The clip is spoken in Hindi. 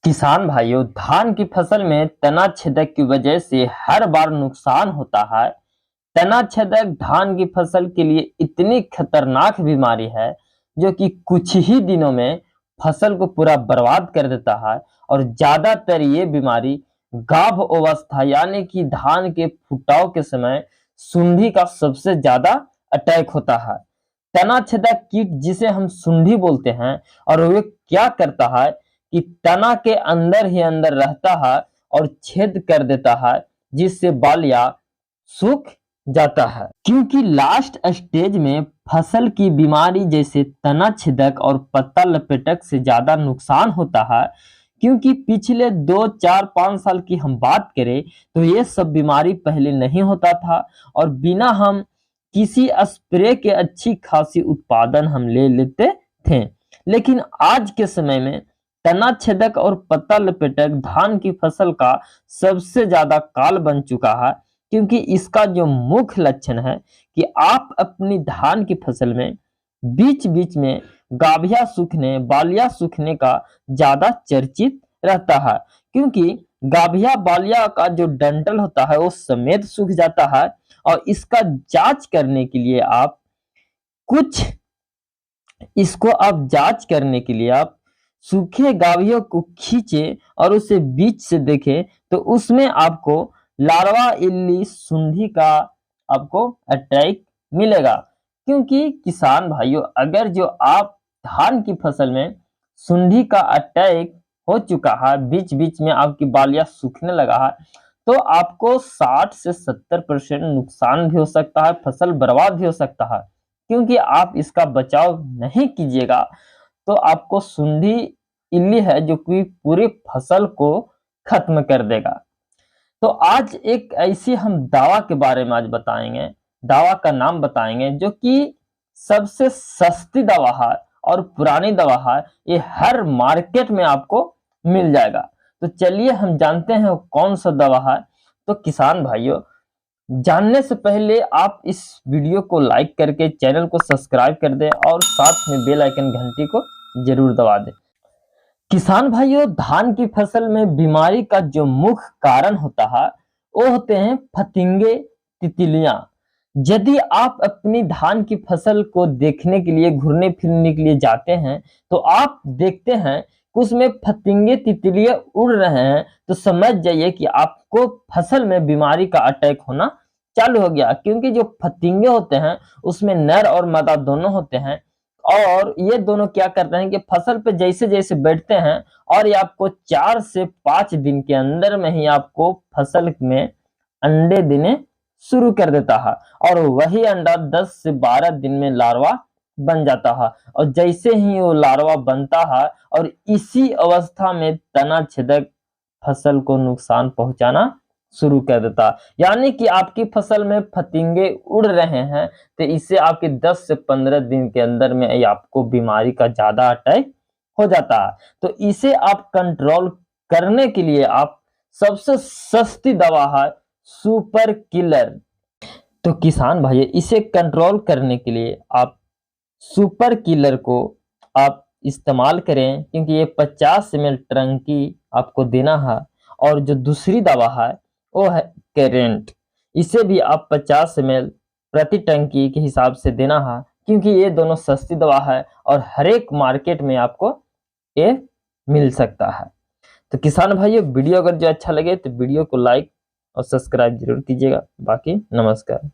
किसान भाइयों, धान की फसल में तना छेदक की वजह से हर बार नुकसान होता है। तना छेदक धान की फसल के लिए इतनी खतरनाक बीमारी है जो कि कुछ ही दिनों में फसल को पूरा बर्बाद कर देता है। और ज्यादातर ये बीमारी गाभ अवस्था यानी कि धान के फुटाव के समय सुंडी का सबसे ज्यादा अटैक होता है। तना छेदक कीट जिसे हम सुंडी बोलते हैं, और वे क्या करता है कि तना के अंदर ही अंदर रहता है और छेद कर देता है, जिससे बालियां सूख जाता है। क्योंकि लास्ट स्टेज में फसल की बीमारी जैसे तना छेदक और पत्ता लपेटक से ज्यादा नुकसान होता है। क्योंकि पिछले 2 4 5 साल की हम बात करें तो ये सब बीमारी पहले नहीं होता था, और बिना हम किसी स्प्रे के अच्छी खासी उत्पादन हम ले लेते थे। लेकिन आज के समय में तना छेदक और पत्ता लपेटक धान की फसल का सबसे ज्यादा काल बन चुका है। क्योंकि इसका जो मुख्य लक्षण है कि आप अपनी धान की फसल में बीच बीच में गाभिया सूखने, बालिया सूखने का ज्यादा चर्चित रहता है। क्योंकि गाभिया बालिया का जो डंठल होता है वो समेत सूख जाता है। और इसका जांच करने के लिए आप सूखे गाभियों को खींचे और उसे बीच से देखें तो उसमें आपको लार्वा इल्ली सुंडी का आपको अटैक मिलेगा। क्योंकि किसान भाइयों, अगर जो आप धान की फसल में सुंडी का अटैक हो चुका है, बीच बीच में आपकी बालियां सूखने लगा है, तो आपको 60 से 70% नुकसान भी हो सकता है, फसल बर्बाद भी हो सकता है। क्योंकि आप इसका बचाव नहीं कीजिएगा तो आपको सुंडी इल्ली है जो कि पूरी फसल को खत्म कर देगा। तो आज एक ऐसी हम दवा के बारे में आज बताएंगे, दवा का नाम बताएंगे जो कि सबसे सस्ती दवा है और पुरानी दवा है। ये हर मार्केट में आपको मिल जाएगा। तो चलिए हम जानते हैं कौन सा दवा है। तो किसान भाइयों, जानने से पहले आप इस वीडियो को लाइक करके चैनल को सब्सक्राइब कर दें और साथ में बेल आइकन घंटी को जरूर दबा दें। किसान भाइयों, धान की फसल में बीमारी का जो मुख्य कारण होता है वो होते हैं फतिंगे, तितलियां। यदि आप अपनी धान की फसल को देखने के लिए, घूरने फिरने के लिए जाते हैं तो आप देखते हैं कि उसमें फतिंगे तितलियां उड़ रहे हैं, तो समझ जाइए कि आपको फसल में बीमारी का अटैक होना चालू हो गया। क्योंकि जो फतिंगे होते हैं उसमें नर और मादा दोनों होते हैं, और ये दोनों क्या करते हैं कि फसल पे जैसे जैसे बैठते हैं और ये आपको 4 से 5 दिन के अंदर में ही आपको फसल में अंडे देने शुरू कर देता है। और वही अंडा 10 से 12 दिन में लार्वा बन जाता है। और जैसे ही वो लार्वा बनता है और इसी अवस्था में तना छेदक फसल को नुकसान पहुंचाना शुरू कर देता है। यानी कि आपकी फसल में फतिंगे उड़ रहे हैं तो इससे आपके 10 से 15 दिन के अंदर में आपको बीमारी का ज्यादा अटैक हो जाता है। तो इसे आप कंट्रोल करने के लिए आप सबसे सस्ती दवा है सुपर किलर। तो किसान भाई, इसे कंट्रोल करने के लिए आप सुपर किलर को आप इस्तेमाल करें। क्योंकि ये 50 ml टंकी आपको देना है। और जो दूसरी दवा है वो है करेंट। इसे भी आप 50 ml प्रति टंकी के हिसाब से देना है। क्योंकि ये दोनों सस्ती दवा है और हर एक मार्केट में आपको ये मिल सकता है। तो किसान भाइयों, वीडियो अगर जो अच्छा लगे तो वीडियो को लाइक और सब्सक्राइब जरूर कीजिएगा। बाकी नमस्कार।